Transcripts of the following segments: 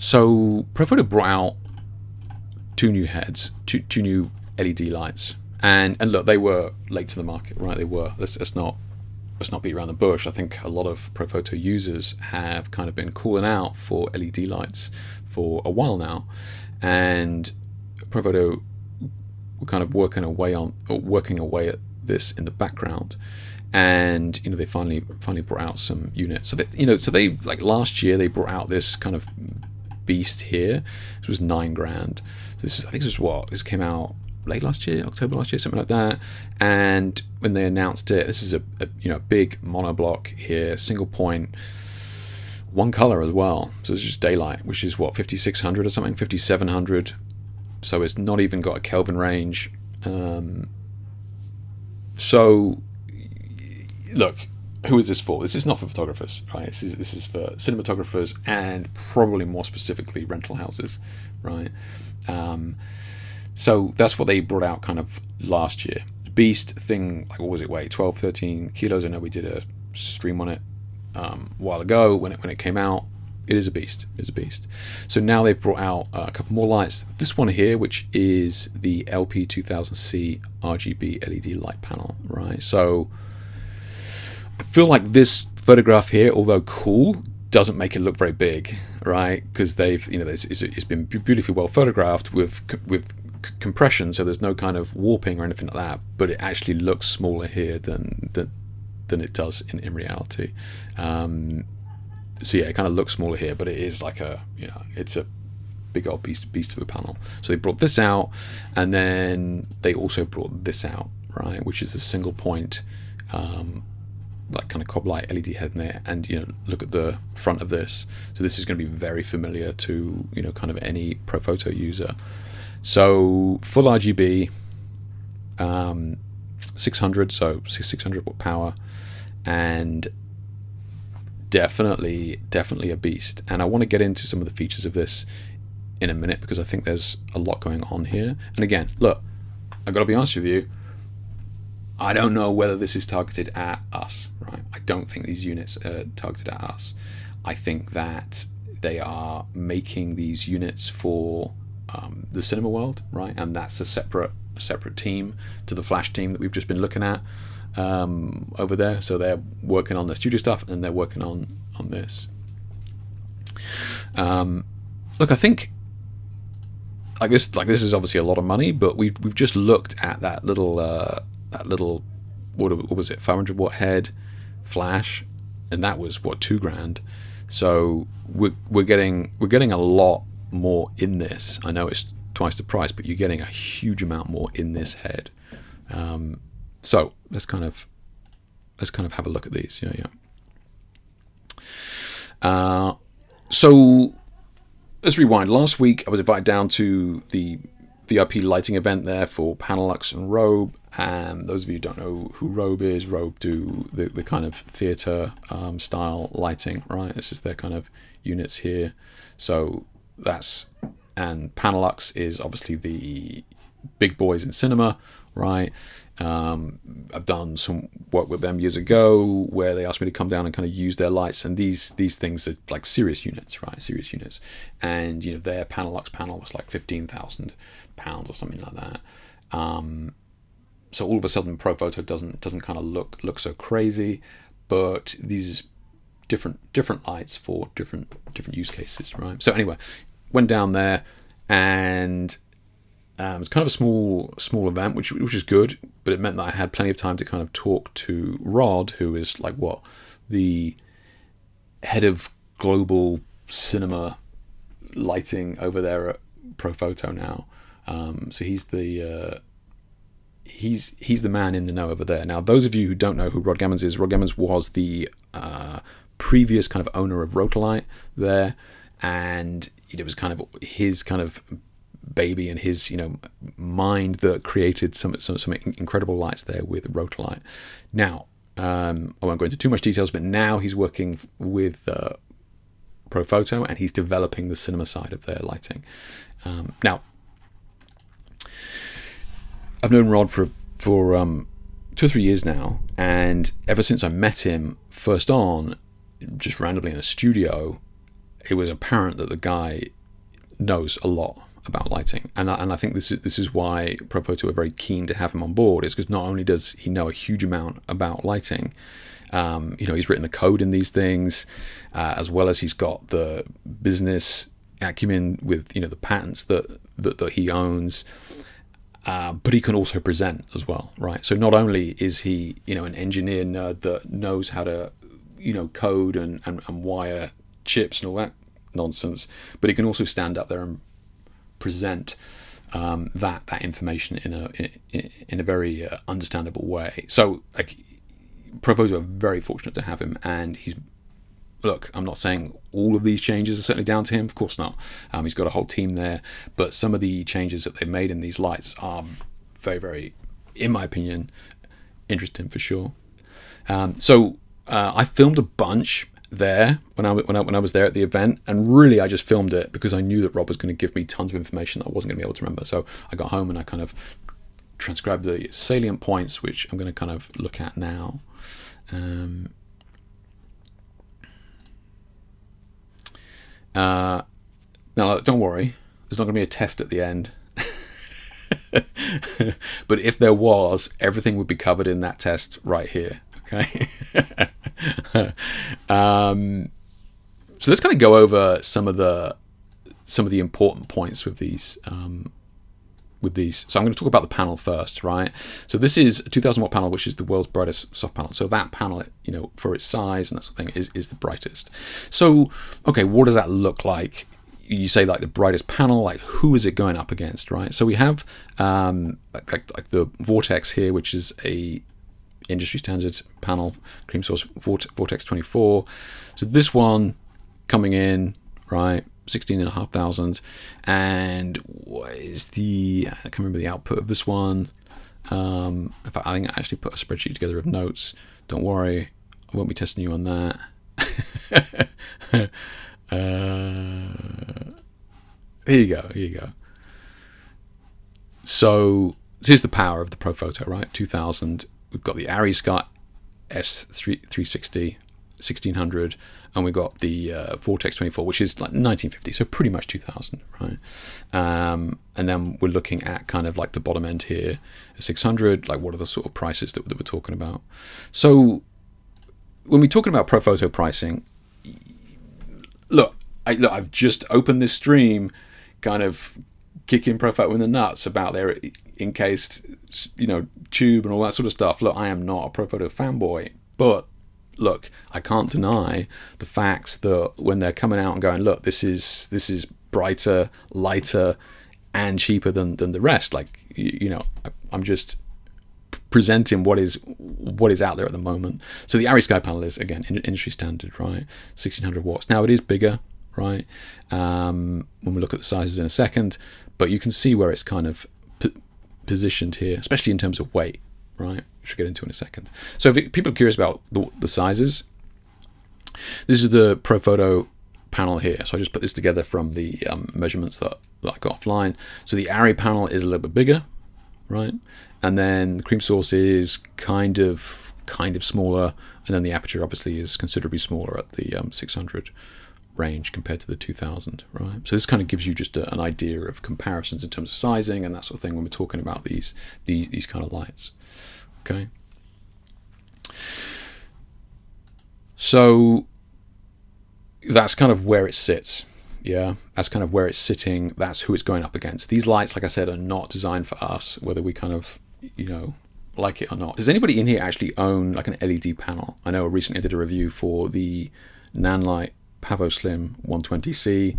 So Profoto brought out two new heads, two new LED lights, and look, they were late to the market, right? They were. Let's not beat around the bush. I think a lot of Profoto users have kind of been calling out for LED lights for a while now, and Profoto were kind of working away at this in the background, and they finally brought out some units. So they like last year they brought out this kind of beast here. This was $9,000. So I think this came out late last year, October last year, something like that. And when they announced it, this is a big monoblock here, single point, one color as well. So it's just daylight, which is what, 5600 or something, 5700. So it's not even got a Kelvin range. So look, who is this for? This is not for photographers, right? This is for cinematographers and probably more specifically rental houses, right? So that's what they brought out kind of last year. Beast thing, like what was it, weigh 12, 13 kilos? I know we did a stream on it a while ago when it came out. It is a beast. It's a beast. So now they've brought out a couple more lights. This one here, which is the LP2000C RGB LED light panel, right? So I feel like this photograph here, although cool, doesn't make it look very big, right? Because they've, it's been beautifully well photographed with compression, so there's no kind of warping or anything like that. But it actually looks smaller here than it does in reality. So yeah, it kind of looks smaller here, but it is like it's a big old beast of a panel. So they brought this out, and then they also brought this out, right? Which is a single point, like kind of cob light LED head in there. And look at the front of this. So this is going to be very familiar to kind of any Profoto user. So full RGB, 600, so 600 watt power, and definitely a beast. And I want to get into some of the features of this in a minute, because I think there's a lot going on here. And again, look, I've got to be honest with you, I don't know whether this is targeted at us, right? I don't think these units are targeted at us. I think that they are making these units for the cinema world, right? And that's a separate team to the flash team that we've just been looking at over there. So they're working on the studio stuff, and they're working on this. Look, I think like this is obviously a lot of money, but we've just looked at that little what was it, 500 watt head flash, and that was what, $2,000. So we're getting a lot more in this. I know it's twice the price, but you're getting a huge amount more in this head. So let's kind of have a look at these. So let's rewind. Last week I was invited down to the VIP lighting event there for Panelux and Robe. And those of you who don't know who Robe is, Robe do the kind of theater style lighting, right? This is their kind of units here. So and Panelux is obviously the big boys in cinema, right? I've done some work with them years ago where they asked me to come down and kind of use their lights, and these things are like serious units, right? Serious units. And their Panelux panel was like £15,000 or something like that. So all of a sudden Profoto doesn't kind of look so crazy, but these different lights for different use cases, right? So anyway, went down there, and it's kind of a small event, which is good, but it meant that I had plenty of time to kind of talk to Rod, who is like the head of global cinema lighting over there at Profoto now. So he's the man in the know over there. Now, those of you who don't know who Rod Gammons is, Rod Gammons was the previous kind of owner of Rotalight there, and it was kind of his kind of baby and his mind that created some incredible lights there with Rotalight. Now, I won't go into too much details, but now he's working with Profoto, and he's developing the cinema side of their lighting. Now, I've known Rod for 2 or 3 years now, and ever since I met him first on, just randomly in a studio, it was apparent that the guy knows a lot about lighting, and I think this is why Profoto are very keen to have him on board, is because not only does he know a huge amount about lighting, he's written the code in these things, as well as he's got the business acumen with the patents that he owns, but he can also present as well, right? So not only is he an engineer nerd that knows how to code and wire chips and all that nonsense, but he can also stand up there and present that information in a very understandable way. So like, Profoto are very fortunate to have him, and look, I'm not saying all of these changes are certainly down to him, of course not. He's got a whole team there, but some of the changes that they've made in these lights are very, very, in my opinion, interesting for sure. So I filmed a bunch there when I was there at the event, and really I just filmed it because I knew that Rob was going to give me tons of information that I wasn't going to be able to remember. So I got home and I kind of transcribed the salient points, which I'm going to kind of look at now. Now don't worry, there's not going to be a test at the end. But if there was, everything would be covered in that test right here. Okay. So let's kind of go over some of the important points with these. So I'm going to talk about the panel first, right? So this is a 2000 watt panel, which is the world's brightest soft panel. So that panel, for its size and that sort of thing, is the brightest. So, okay, what does that look like? You say like the brightest panel, like who is it going up against, right? So we have like the Vortex here, which is a industry standard panel, cream source Vortex 24. So this one coming in, right, 16,500, and what is I can't remember the output of this one. In fact, I think I actually put a spreadsheet together of notes. Don't worry, I won't be testing you on that. Here you go. So here's the power of the Profoto, right? 2000. We've got the Arri Sky S360 1600, and we've got the Vortex 24, which is like 1950, so pretty much 2000, right? And then we're looking at kind of like the bottom end here, 600. Like, what are the sort of prices that we're talking about? So when we're talking about Profoto pricing, look, I've just opened this stream, kind of kicking Profoto in the nuts about their encased, tube and all that sort of stuff. Look, I am not a Profoto fanboy, but look, I can't deny the facts that when they're coming out and going, look, this is brighter, lighter, and cheaper than the rest. Like, I'm just presenting what is out there at the moment. So the Arri Sky panel is, again, industry standard, right? 1600 watts. Now it is bigger, right? When we look at the sizes in a second, but you can see where it's kind of positioned here, especially in terms of weight, right? Which we'll get into in a second. So if people are curious about the sizes, this is the Profoto panel here. So I just put this together from the measurements that I got offline. So the Arri panel is a little bit bigger, right? And then the cream source is kind of smaller, and then the aperture obviously is considerably smaller at the 600 range compared to the 2000, right? So this kind of gives you just an idea of comparisons in terms of sizing and that sort of thing when we're talking about these kind of lights. Okay. So that's kind of where it sits. Yeah, that's kind of where it's sitting. That's who it's going up against. These lights, like I said, are not designed for us, whether we kind of, like it or not. Does anybody in here actually own like an LED panel? I know I recently did a review for the Nanlite Pavo Slim 120C,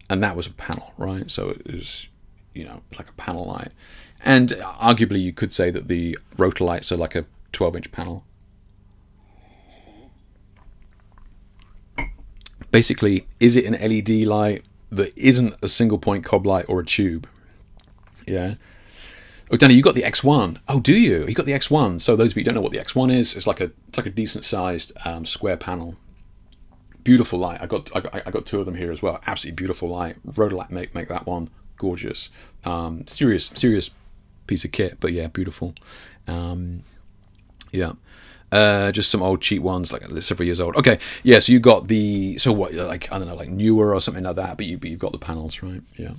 and that was a panel, right? So it was, like a panel light. And arguably you could say that the rotor lights are like a 12-inch panel. Basically, is it an LED light that isn't a single point cob light or a tube? Yeah. Oh, Danny, you got the X1. Oh, do you? You got the X1. So those of you who don't know what the X1 is, it's like a decent sized square panel. Beautiful light. I got two of them here as well. Absolutely beautiful light. Rhodolite make that one gorgeous. Serious piece of kit, but yeah, beautiful. Yeah. Just some old cheap ones, like several years old. Okay, yeah. So you got the what, like, I don't know, like newer or something like that. But you've got the panels, right? Yeah.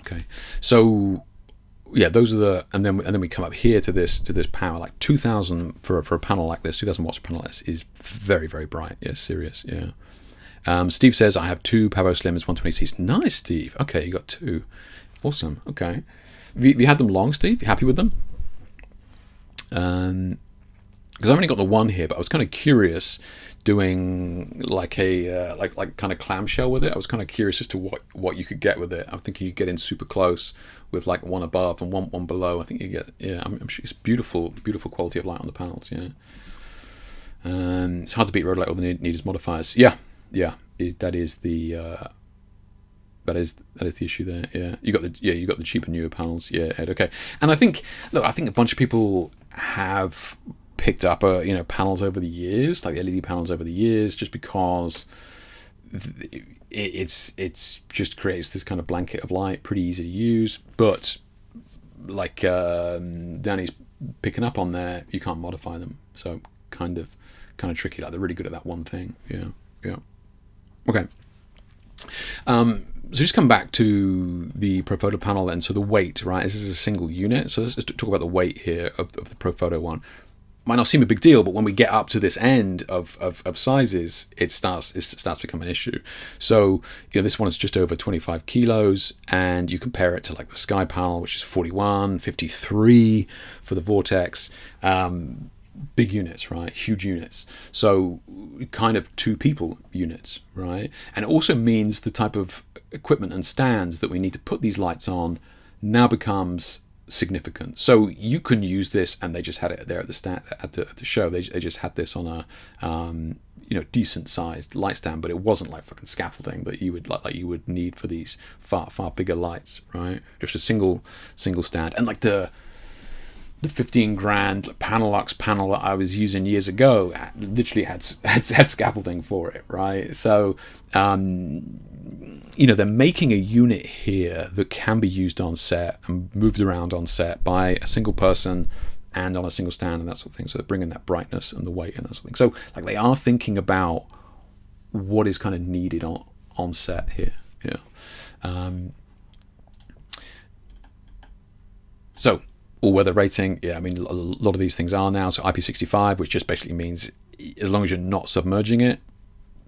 Okay. So yeah, those are the, and then we come up here to this power, like 2,000 for a panel like this. 2,000 watts panel like this is very, very bright. Yeah, serious. Yeah. Steve says I have 2 Pavo Slims 120Cs. Nice, Steve. Okay, you got 2. Awesome. Okay. Have you had them long, Steve? You happy with them? Because I've only got the one here, but I was kind of curious doing like a like kind of clamshell with it. I was kind of curious as to what you could get with it. I think you get in super close with like one above and one below. I think you get, yeah. I'm sure it's beautiful quality of light on the panels. Yeah. It's hard to beat road light. All they need is modifiers. Yeah. That is the issue there. Yeah, you got the cheaper, newer panels. Yeah, Ed, okay. And I think a bunch of people have picked up panels over the years, like LED panels over the years, just because it's just creates this kind of blanket of light, pretty easy to use. But like Danny's picking up on there, you can't modify them, so kind of tricky. Like they're really good at that one thing. Yeah. Okay. So just come back to the Profoto panel then. So the weight, right? This is a single unit. So let's talk about the weight here of the Profoto one. Might not seem a big deal, but when we get up to this end of sizes, it starts to become an issue. So this one is just over 25 kilos, and you compare it to like the Sky panel, which is 41, 53 for the Vortex. Big units, right? Huge units. So kind of 2 people units, right? And it also means the type of equipment and stands that we need to put these lights on now becomes significant. So you can use this, and they just had it there at the stand at the show. They just had this on a decent sized light stand, but it wasn't like fucking scaffolding that you would like you would need for these far bigger lights, right? Just a single stand. And like the 15 grand Panelux panel that I was using years ago literally had scaffolding for it, right? So they're making a unit here that can be used on set and moved around on set by a single person and on a single stand and that sort of thing. So they're bringing that brightness and the weight and that sort of thing. So like they are thinking about what is kind of needed on set here. Yeah. So all-weather rating, yeah, I mean, a lot of these things are now. So IP65, which just basically means as long as you're not submerging it,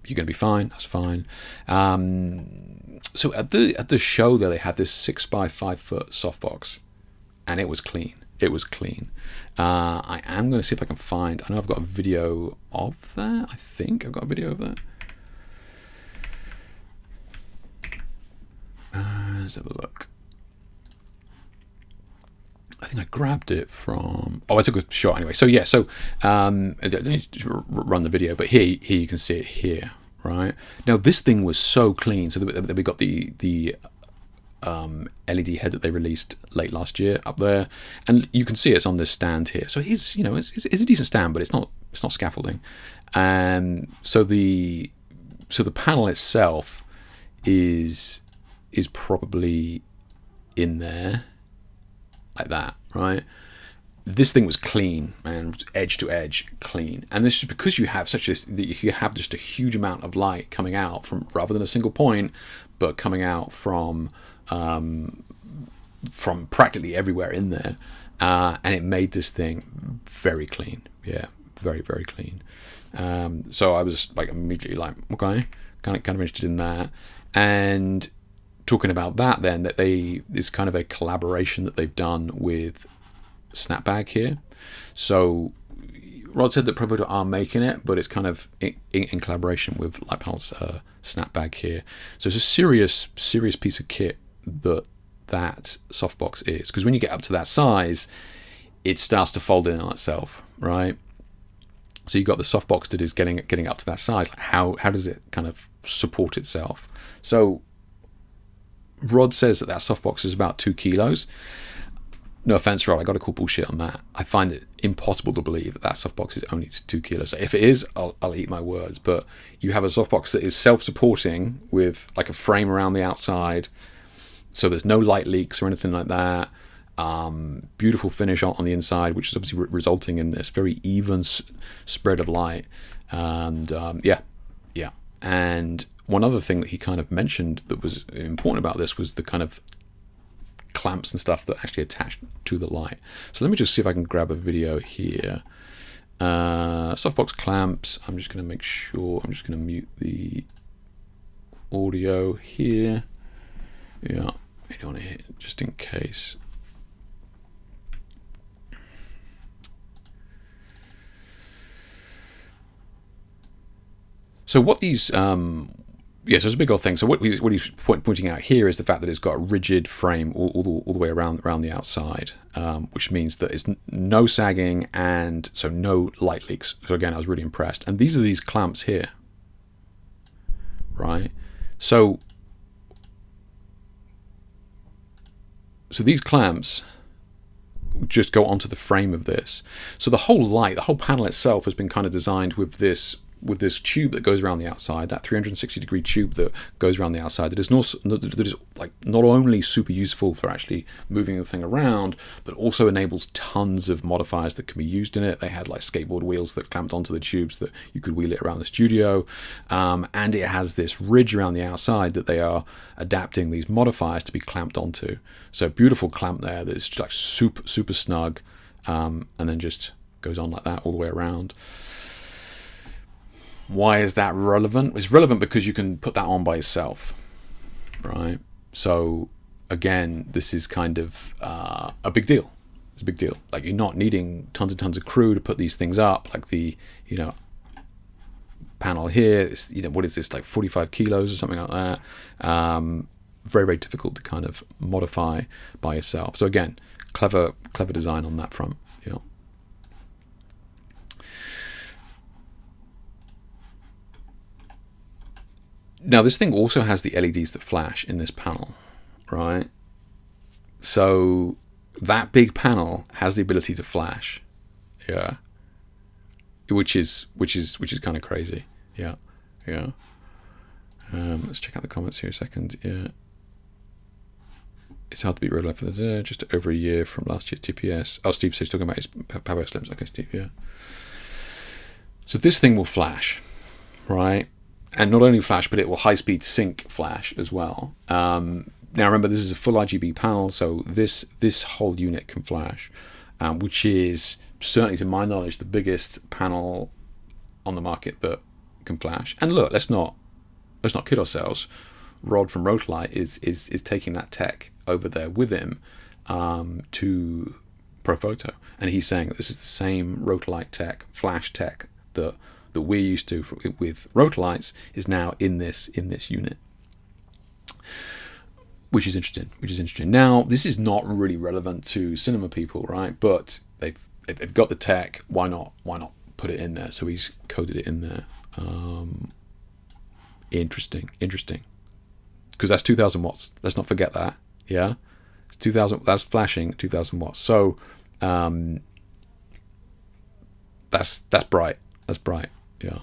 you're going to be fine. That's fine. So at the show there, they had this 6x5 foot softbox, and it was clean. I am going to see if I can find. I know I've got a video of that. I think I've got a video of that. Let's have a look. I think I grabbed it from. I took a shot anyway. So yeah, I need to run the video, but here you can see it here, right? Now this thing was so clean. So we got the LED head that they released late last year up there, and you can see it's on this stand here. So it is, it's a decent stand, but it's not scaffolding. And so the panel itself is probably in there. Like that, right? This thing was clean, man, edge to edge, clean. And this is because you have just a huge amount of light coming out from, rather than a single point, but coming out from practically everywhere in there, and it made this thing very clean. Yeah, very, very clean. So I was like immediately like, okay, kind of interested in that. And talking about that, then that is kind of a collaboration that they've done with Snapbag here. So Rod said that Profoto are making it, but it's kind of in collaboration with Light Panel's Snapbag here. So it's a serious piece of kit that softbox is, because when you get up to that size, it starts to fold in on itself, right? So you've got the softbox that is getting up to that size. Like how does it kind of support itself? So Rod says that softbox is about 2 kilos. No offense, Rod, I got to call bullshit on that. I find it impossible to believe that softbox is only 2 kilos. So if it is, I'll eat my words. But you have a softbox that is self-supporting with like a frame around the outside, so there's no light leaks or anything like that. Beautiful finish on the inside, which is obviously resulting in this very even spread of light. And yeah. And one other thing that he kind of mentioned that was important about this was the kind of clamps and stuff that actually attached to the light. So let me just see if I can grab a video here. Softbox clamps. I'm just going to make sure, I'm just going to mute the audio here. Yeah, you don't want to hit just in case. So what these, so it's a big old thing. So what he's pointing out here is the fact that it's got a rigid frame all the way around the outside, which means that it's no sagging and so no light leaks. So again, I was really impressed. And these are these clamps here, right? So these clamps just go onto the frame of this. So the whole light, the whole panel itself has been kind of designed with this tube that goes around the outside, that 360-degree tube that goes around the outside, that is like not only super useful for actually moving the thing around, but also enables tons of modifiers that can be used in it. They had like skateboard wheels that clamped onto the tubes that you could wheel it around the studio, and it has this ridge around the outside that they are adapting these modifiers to be clamped onto. So beautiful clamp there that's like super snug, and then just goes on like that all the way around. Why is that relevant? It's relevant because you can put that on by yourself, right? So again, this is kind of a big deal. It's a big deal. Like, you're not needing tons and tons of crew to put these things up. Like the, panel here, it's, what is this, like 45 kilos or something like that. Very, very difficult to kind of modify by yourself. So again, clever design on that front. Now this thing also has the LEDs that flash in this panel, right? So that big panel has the ability to flash, yeah, which is kind of crazy, yeah. Let's check out the comments here a second. Yeah, it's hard to beat real life for the just over a year from last year's TPS. Oh, Steve says he's talking about his power slims. Okay, Steve, yeah. So this thing will flash, right? And not only flash, but it will high-speed sync flash as well. Now remember, this is a full RGB panel, so this whole unit can flash, which is certainly, to my knowledge, the biggest panel on the market that can flash. And look, let's not kid ourselves. Rod from Rotalight is taking that tech over there with him to Profoto, and he's saying that this is the same Rotalight tech, flash tech that we're used to with Rotalights is now in this unit, which is interesting. Now, this is not really relevant to cinema people, right? But they've got the tech. Why not put it in there? So he's coded it in there. Interesting, because that's 2,000 watts. Let's not forget that. Yeah, it's 2,000. That's flashing 2,000 watts. So that's bright. That's bright. Yeah.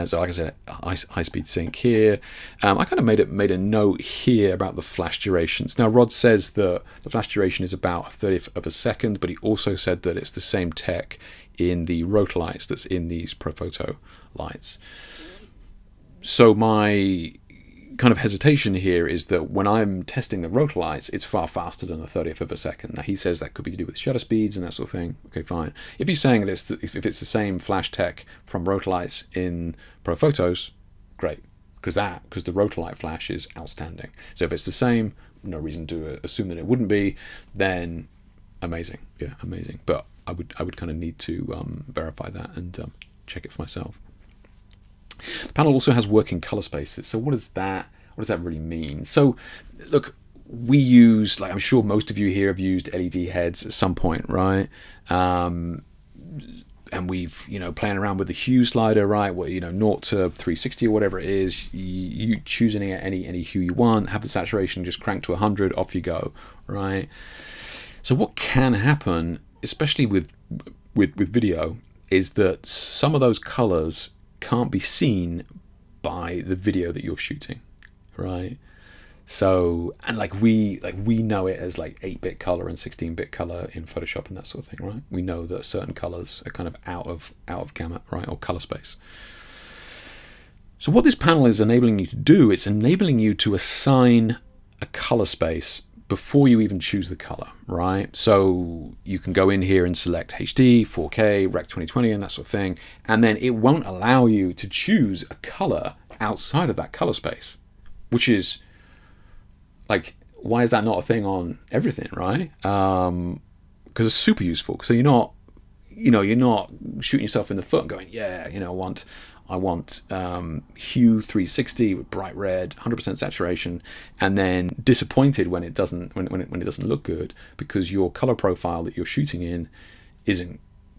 So like I said, high speed sync here. I kind of made a note here about the flash durations. Now Rod says that the flash duration is about 1/30 of a second, but he also said that it's the same tech in the Rotalights that's in these Profoto lights. So my kind of hesitation here is that when I'm testing the Rotalights, it's far faster than the 1/30 of a second. Now he says that could be to do with shutter speeds and that sort of thing. Okay, fine. If he's saying that if it's the same flash tech from Rotalights in Profotos, great, because the Rotalight flash is outstanding. So if it's the same, no reason to assume that it wouldn't be. Then amazing, yeah, amazing. But I would kind of need to verify that and check it for myself. The panel also has working color spaces. So what does that really mean? So look, we use, like I'm sure most of you here have used LED heads at some point, right? And we've, playing around with the hue slider, right? Where, 0 to 360 or whatever it is, you choose any hue you want, have the saturation just crank to 100, off you go, right? So what can happen, especially with video, is that some of those colors can't be seen by the video that you're shooting, right? So, and like we know it as like 8-bit color and 16-bit color in Photoshop and that sort of thing, right? We know that certain colors are kind of out of gamut, right, or color space. So what this panel is enabling you to do, it's enabling you to assign a color space before you even choose the color, right? So you can go in here and select HD, 4K, Rec 2020 and that sort of thing, and then it won't allow you to choose a color outside of that color space, which is like, why is that not a thing on everything, right? Because it's super useful. So you're not shooting yourself in the foot and going, yeah, I want hue 360 with bright red, 100% saturation, and then disappointed when it doesn't look good because your color profile that you're shooting in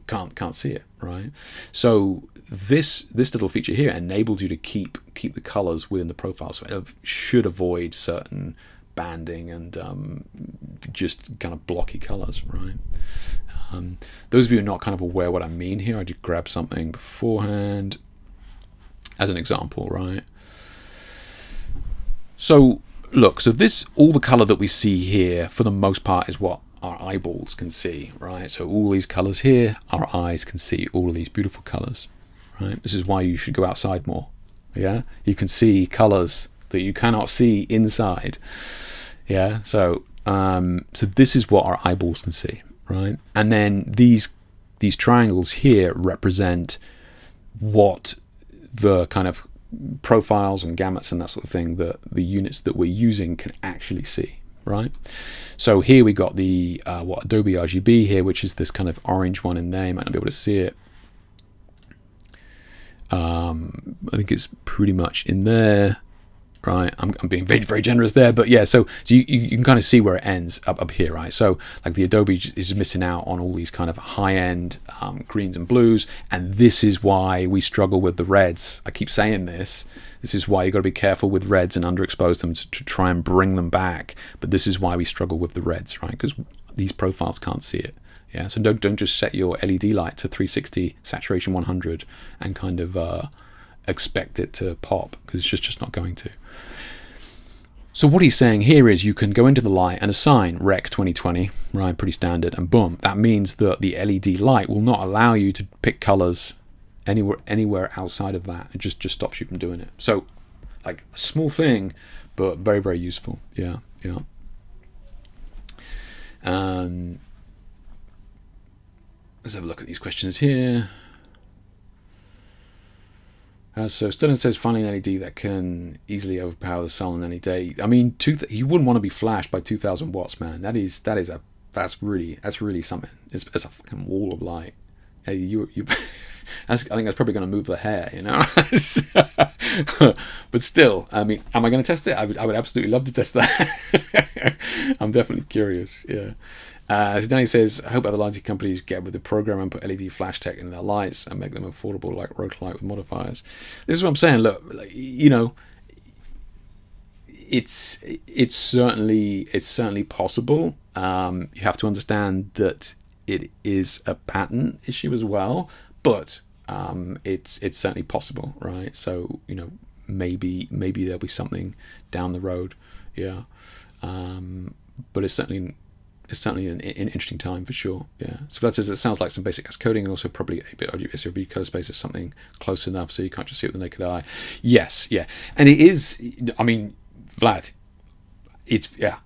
can't see it, right? So this little feature here enables you to keep the colors within the profile, so it should avoid certain banding and just kind of blocky colors, right? Those of you who are not kind of aware what I mean here, I just grab something beforehand as an example, right? So look, so this, all the color that we see here for the most part is what our eyeballs can see, right? So all these colors here, our eyes can see all of these beautiful colors, right? This is why you should go outside more. Yeah, you can see colors that you cannot see inside. Yeah, so so this is what our eyeballs can see, right? And then these triangles here represent what the kind of profiles and gamuts and that sort of thing that the units that we're using can actually see, right? So here we got the Adobe RGB here, which is this kind of orange one in there. You might not be able to see it. I think it's pretty much in there, right? I'm being very, very generous there, but yeah, so you can kind of see where it ends up here, right? So like the Adobe is missing out on all these kind of high-end greens and blues, and this is why we struggle with the reds. I keep saying this. This is why you've got to be careful with reds and underexpose them to try and bring them back. But this is why we struggle with the reds, right? Because these profiles can't see it. Yeah, so don't just set your LED light to 360 saturation 100 and kind of expect it to pop, because it's just not going to. So what he's saying here is you can go into the light and assign Rec 2020, right, pretty standard, and boom, that means that the LED light will not allow you to pick colors anywhere outside of that. It just stops you from doing it. So like a small thing, but very, very useful. Yeah. Let's have a look at these questions here. So Sterling says, finding an LED that can easily overpower the sun on any day. I mean, you wouldn't want to be flashed by 2,000 watts, man. That's really something. It's a fucking wall of light. You I think that's probably going to move the hair, you know. But still, I mean, am I going to test it? I would absolutely love to test that. I'm definitely curious. Yeah. So Danny says, I hope other lighting companies get with the program and put LED flash tech in their lights and make them affordable like Rotolight with modifiers. This is what I'm saying. Look, like, you know, it's certainly possible. You have to understand that it is a patent issue as well, but it's certainly possible, right? So, you know, maybe there'll be something down the road. Yeah. But it's certainly an interesting time for sure. Yeah. So that says it sounds like some basic as coding, and also probably a bit RGB sRGB color space is something close enough so you can't just see it with the naked eye. Yes, yeah. And it is, I mean, Vlad,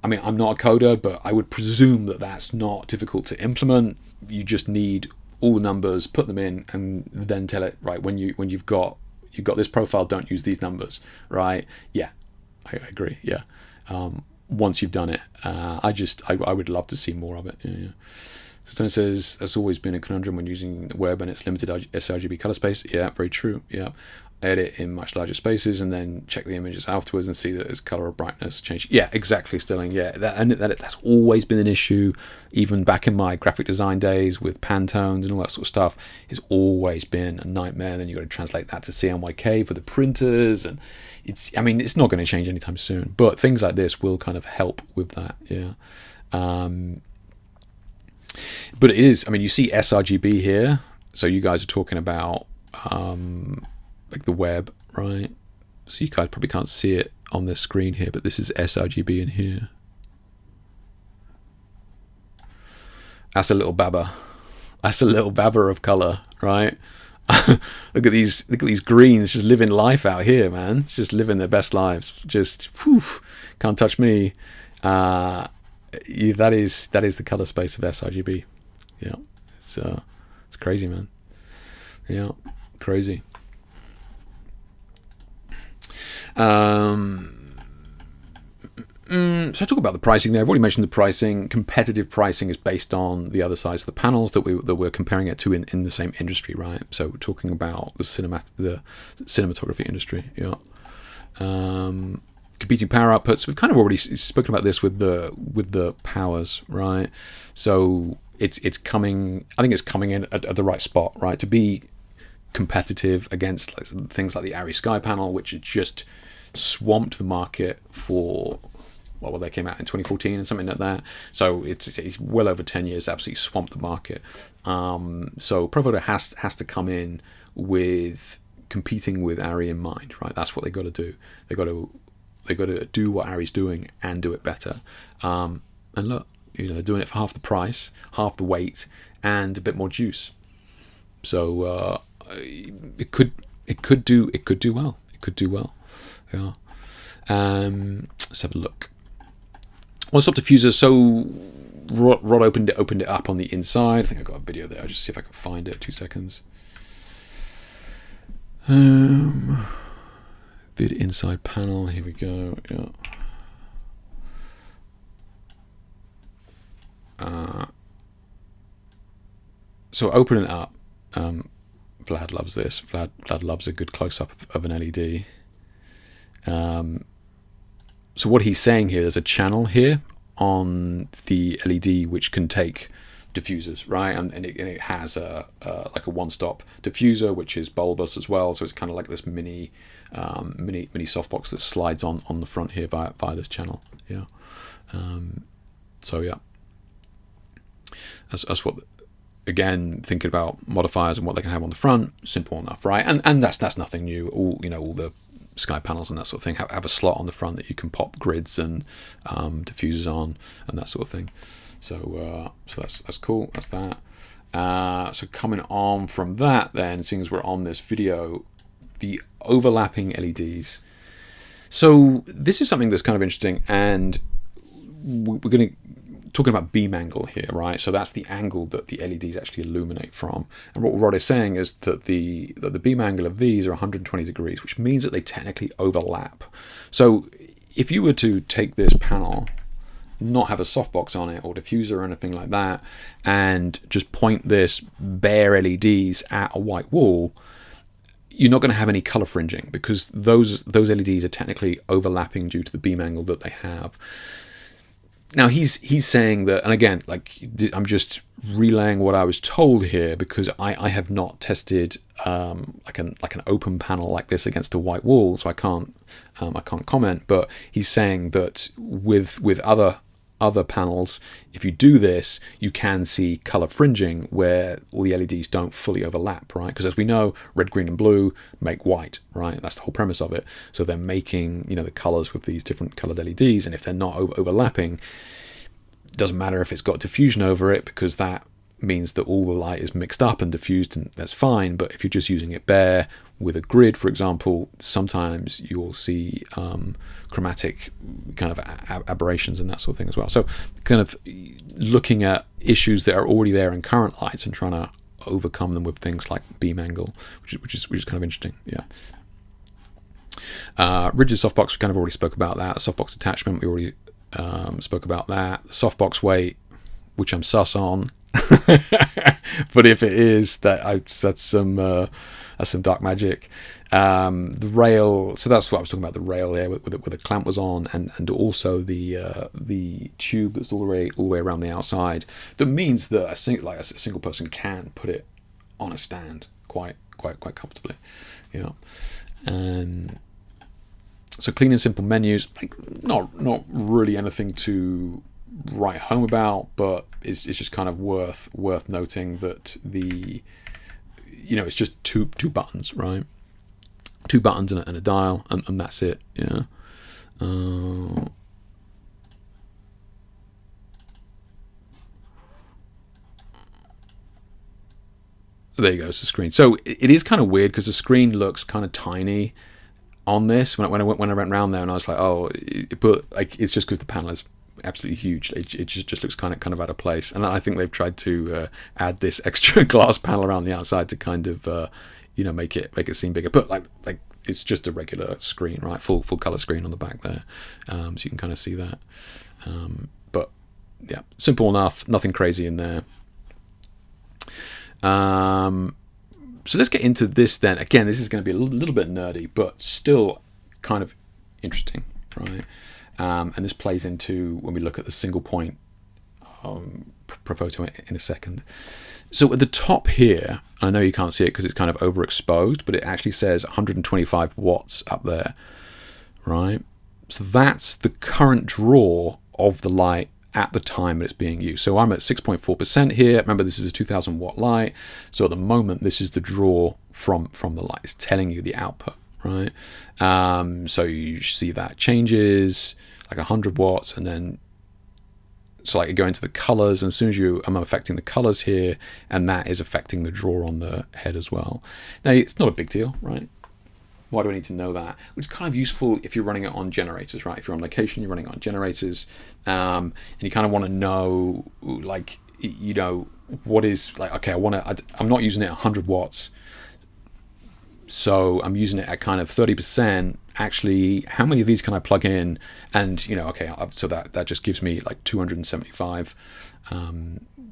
I mean, I'm not a coder, but I would presume that that's not difficult to implement. You just need all the numbers, put them in, and then tell it, right, when you've got this profile, don't use these numbers, right? Yeah, I agree. Yeah. Once you've done it, I would love to see more of it. Yeah. So Tony says, there's always been a conundrum when using the web and its limited sRGB color space. Yeah, very true. Yeah. Edit in much larger spaces and then check the images afterwards and see that its color or brightness change. Yeah, exactly, Sterling. Yeah, that's always been an issue. Even back in my graphic design days with Pantones and all that sort of stuff, it's always been a nightmare. Then you've got to translate that to CMYK for the printers, and it's not going to change anytime soon. But things like this will kind of help with that. Yeah. But it is. I mean, you see sRGB here, so you guys are talking about like the web, right? So you guys probably can't see it on this screen here, but this is sRGB in here. That's a little babber. That's a little babber of color, right? Look at these greens just living life out here, man. Just living their best lives. Just whew, can't touch me. Yeah, that is the color space of sRGB. Yeah, it's crazy, man. Yeah, crazy. So I talk about the pricing there. I've already mentioned the pricing. Competitive pricing is based on the other sides of the panels that we're comparing it to in the same industry, right? So we're talking about the cinematography industry. Yeah. Competing power outputs. We've kind of already spoken about this with the powers, right? So it's coming. I think it's coming in at the right spot, right? To be competitive against things like the Arri Sky panel, which has just swamped the market for. Well, they came out in 2014 and something like that. So it's well over 10 years, absolutely swamped the market. So Profoto has to come in with competing with Arri in mind, right? That's what they got to do. They got to do what Arri's doing and do it better. And look, they're doing it for half the price, half the weight, and a bit more juice. So it could do well. It could do well. Yeah. Let's have a look. One-stop diffuser. So Rod opened it up on the inside. I think I got a video there. I'll just see if I can find it. 2 seconds. Vid inside panel. Here we go. Yeah. So open it up. Vlad loves this. Vlad loves a good close-up of an LED. So what he's saying here, there's a channel here on the LED which can take diffusers, right? And it has like a one-stop diffuser which is bulbous as well. So it's kind of like this mini softbox that slides on the front here via this channel. Yeah. So yeah, that's what. Again, thinking about modifiers and what they can have on the front, simple enough, right? And that's nothing new. All the Sky panels and that sort of thing have a slot on the front that you can pop grids and diffusers on and that sort of thing. So that's cool. That's that. So coming on from that, then, seeing as we're on this video, the overlapping LEDs. So this is something that's kind of interesting, and we're going to talking about beam angle here, right? So that's the angle that the LEDs actually illuminate from. And what Rod is saying is that the beam angle of these are 120 degrees, which means that they technically overlap. So if you were to take this panel, not have a softbox on it or diffuser or anything like that, and just point this bare LEDs at a white wall, you're not going to have any color fringing because those LEDs are technically overlapping due to the beam angle that they have. Now he's saying that, and again, like I'm just relaying what I was told here because I have not tested like an open panel like this against a white wall, so I can't comment. But he's saying that with other panels, if you do this, you can see color fringing where all the LEDs don't fully overlap, right? Because as we know, red, green, and blue make white, right? That's the whole premise of it. So they're making the colors with these different colored LEDs, and if they're not overlapping, it doesn't matter if it's got diffusion over it because that means that all the light is mixed up and diffused, and that's fine. But if you're just using it bare with a grid, for example, sometimes you'll see chromatic kind of aberrations and that sort of thing as well. So kind of looking at issues that are already there in current lights and trying to overcome them with things like beam angle, which is kind of interesting. Yeah. Rigid softbox, we kind of already spoke about that. Softbox attachment, we already spoke about that. The softbox weight, which I'm sus on. But if it is, that's some dark magic. The rail, so that's what I was talking about. The rail there, where the clamp was on, and also the tube that's all the way around the outside. That means that a single person can put it on a stand quite comfortably. Yeah. So clean and simple menus, like not really anything to write home about, but it's just kind of worth noting that it's just two buttons, right? 2 buttons and a dial, and that's it. Yeah. There you go, it's the screen. So it is kind of weird because the screen looks kind of tiny on this when I went around there, and I was like, oh, but like it's just because the panel is absolutely huge. It just looks kind of out of place, and I think they've tried to add this extra glass panel around the outside to kind of make it seem bigger. But like it's just a regular screen, right? Full color screen on the back there, so you can kind of see that. But yeah, simple enough, nothing crazy in there. So let's get into this then. Again, this is going to be a little bit nerdy, but still kind of interesting, right? And this plays into when we look at the single point Profoto in a second. So at the top here, I know you can't see it because it's kind of overexposed, but it actually says 125 watts up there, right? So that's the current draw of the light at the time that it's being used. So I'm at 6.4% here. Remember, this is a 2000 watt light. So at the moment, this is the draw from the light. It's telling you the output, right? So you see that changes like 100 watts, and then so like you go into the colors, and as soon as I'm affecting the colors here, and that is affecting the draw on the head as well. Now it's not a big deal, right? Why do I need to know that? Which is kind of useful if you're running it on generators, right? If you're on location, you're running it on generators, and you kind of want to know, like, what is like, okay, I'm not using it at 100 watts, so I'm using it at kind of 30%. Actually, how many of these can I plug in? And okay, so that just gives me like 275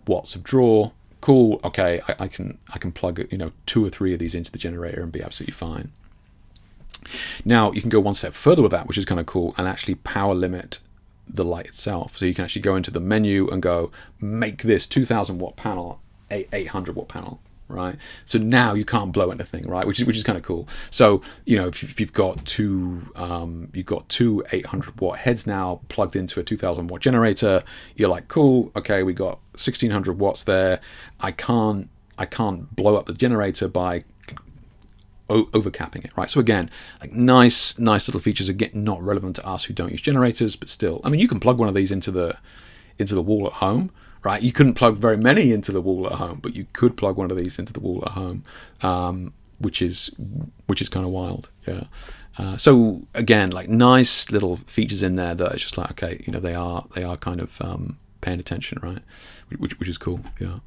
watts of draw. Cool. Okay, I can plug 2 or 3 of these into the generator and be absolutely fine. Now you can go one step further with that, which is kind of cool, and actually power limit the light itself. So you can actually go into the menu and go, make this 2000 watt panel a 800 watt panel, right? So now you can't blow anything, right? Which is kind of cool. So if you've got two 800 watt heads now plugged into a 2000 watt generator, you're like, cool, okay, we got 1600 watts there. I can't blow up the generator by overcapping it, right? So again, like nice little features, again not relevant to us who don't use generators, but still, I mean, you can plug one of these into the wall at home, right? You couldn't plug very many into the wall at home, but you could plug one of these into the wall at home, which is kind of wild, yeah. So again, like nice little features in there that it's just like, okay, they are kind of paying attention, right? Which is cool, yeah.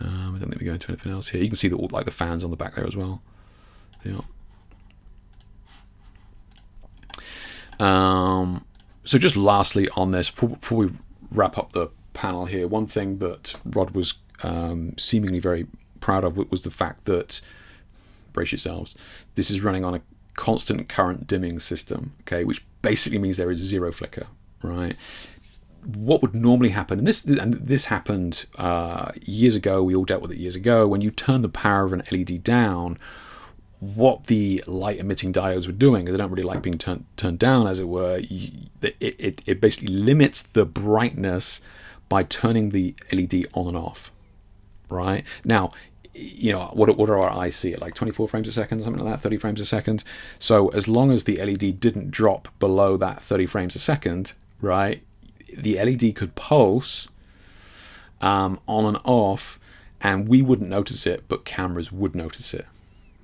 I don't think we go into anything else here. You can see the fans on the back there as well. Yeah. So just lastly on this, before we wrap up the panel here, one thing that Rod was seemingly very proud of was the fact that, brace yourselves, this is running on a constant current dimming system, okay, which basically means there is zero flicker, right? What would normally happen, and this happened years ago, we all dealt with it years ago, when you turn the power of an LED down, what the light emitting diodes were doing, they don't really like being turned down, as it were, it basically limits the brightness by turning the LED on and off, right? Now, what do our eyes see at, like 24 frames a second, something like that, 30 frames a second. So as long as the LED didn't drop below that 30 frames a second, right, the LED could pulse on and off, and we wouldn't notice it, but cameras would notice it,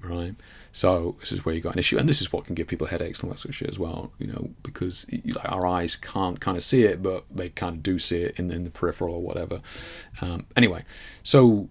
right? So this is where you got an issue, and this is what can give people headaches and all that sort of shit as well, because our eyes can't kind of see it, but they kind of do see it in the peripheral or whatever. Anyway, so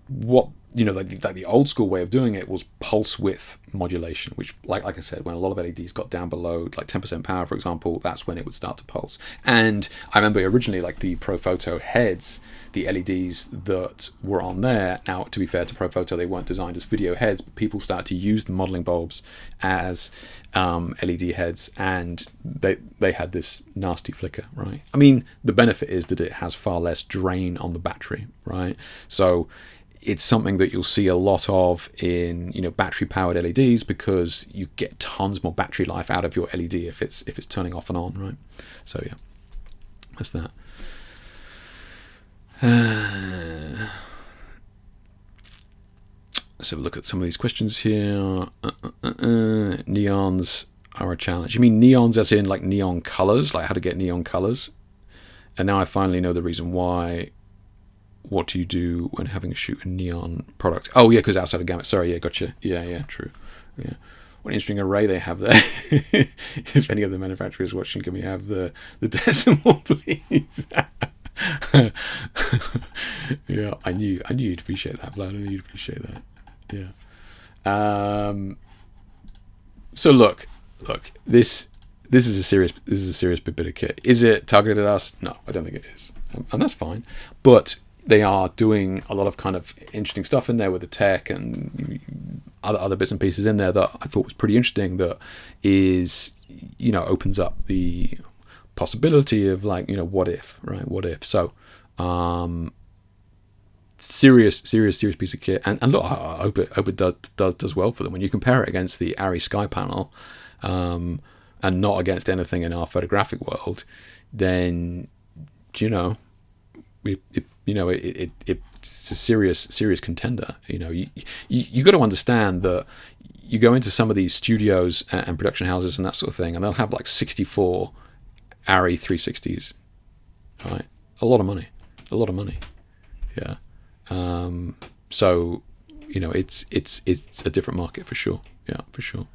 what like the old school way of doing it was pulse width modulation, which like I said, when a lot of LEDs got down below like 10% power, for example, that's when it would start to pulse. And I remember originally, like the Profoto heads, the LEDs that were on there, now to be fair to Profoto, they weren't designed as video heads, but people started to use the modeling bulbs as LED heads, and they had this nasty flicker, right? I mean, the benefit is that it has far less drain on the battery, right? So it's something that you'll see a lot of in battery powered LEDs, because you get tons more battery life out of your LED if it's turning off and on, right? So yeah, that's that. Let's have a look at some of these questions here. Neon's are a challenge. You mean neons as in like neon colors, like how to get neon colors? And now I finally know the reason why. What do you do when having to shoot a neon product? Oh yeah, because outside of gamut. Sorry, yeah, gotcha. Yeah, true. Yeah, what an interesting array they have there. If any other manufacturers watching, can we have the decimal, please? Yeah, I knew you'd appreciate that, Vlad. I knew you'd appreciate that. Yeah. So look, this is a serious bit of kit. Is it targeted at us? No, I don't think it is, and that's fine. But they are doing a lot of kind of interesting stuff in there with the tech and other bits and pieces in there that I thought was pretty interesting. That is, opens up the possibility of like, what if, right? What if? So, serious piece of kit. And look, I hope it does well for them. When you compare it against the Arri Sky panel, and not against anything in our photographic world, then it's a serious contender. You got to understand that you go into some of these studios and production houses and that sort of thing, and they'll have like 64 Arri 360s, right? A lot of money. Yeah. So it's a different market for sure. Yeah, for sure.